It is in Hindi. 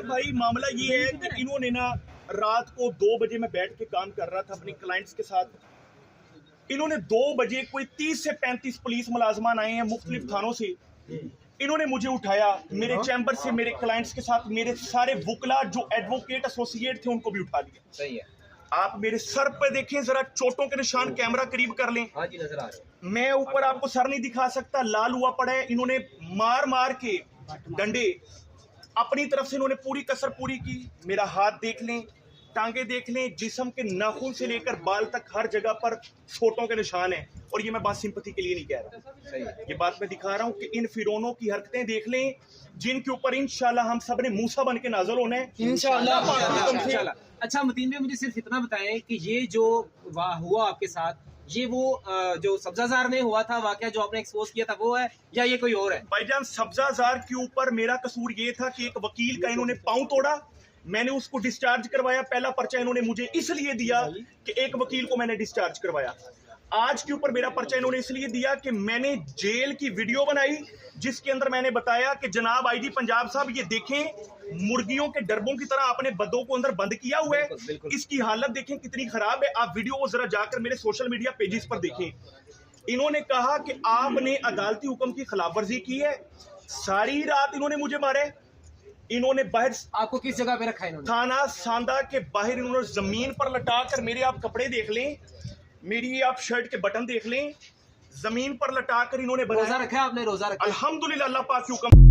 नासिर भाई मामला ये है कि इन्होंने ना रात को 2 बजे मैं बैठ के काम कर रहा था अपनी क्लाइंट्स के साथ, इन्होंने 2 बजे कोई 30 से 35 पुलिस मुलाजमान आए हैं मुख्तलिफ थानों से, इन्होंने मुझे उठाया मेरे चैम्बर से, मेरे क्लाइंट्स के साथ मेरे सारे वुकला जो एडवोकेट एसोसिएट थे उनको भी उठा लिया। सही है। आप मेरे सर पे देखें जरा, चोटों के निशान, कैमरा करीब कर लें। हाँ जी, नजर आ रहे हैं। मैं ऊपर आपको सर नहीं दिखा सकता, लाल हुआ पड़ा है। इन्होंने मार मार के डंडे अपनी तरफ से इन्होंने पूरी कसर पूरी की। मेरा हाथ देख लें, टांगे देख लें, जिस्म के नाखून से लेकर बाल तक हर जगह पर छोटों के निशान हैं। और ये मैं बात सिंपैथी के लिए नहीं कह रहा, सही है। ये बात मैं दिखा रहा हूँ कि इन फिरौनों की हरकतें देख लें, जिनके ऊपर इंशाल्लाह हम सब ने मूसा बन के नाज़िल होना है इंशाल्लाह। अच्छा मतीन भाई, मुझे सिर्फ इतना बताएं कि ये जो हुआ आपके साथ, ये वो जो सब्जाजार में हुआ था वाकया जो आपने एक्सपोज किया था वो है या ये कोई और है? भाईजान, सब्जाजार के ऊपर मेरा कसूर ये था कि एक वकील का इन्होंने पांव तोड़ा, मैंने उसको डिस्चार्ज करवाया। पहला पर्चा इन्होंने मुझे इसलिए दिया कि एक वकील को मैंने डिस्चार्ज करवाया। आज के ऊपर मेरा पर्चा इन्होंने इसलिए दिया कि मैंने जेल की वीडियो बनाई जिसके अंदर मैंने बताया कि जनाब आईजी पंजाब साहब, ये देखें मुर्गियों के डरबों की तरह आपने बद्दों को अंदर बंद किया हुआ है, इसकी हालत देखें कितनी खराब है। आप वीडियो को जरा जाकर मेरे सोशल मीडिया पेजेस पर देखें। इन्होंने कहा कि आपने अदालती हुक्म की खिलाफ वर्जी की है। सारी रात इन्होंने मुझे मारे। इन्होंने बाहर, आपको किस जगह पे रखा है इन्होंने? थाना सांदा के बाहर इन्होंने जमीन पर लटा कर, मेरे आप कपड़े देख लें, मेरी आप शर्ट के बटन देख लें, जमीन पर लटा कर इन्होंने रोजा रखा है आपने? रोजा रखा? अल्हम्दुलिल्लाह, अल्लाह पाक की हुक्म।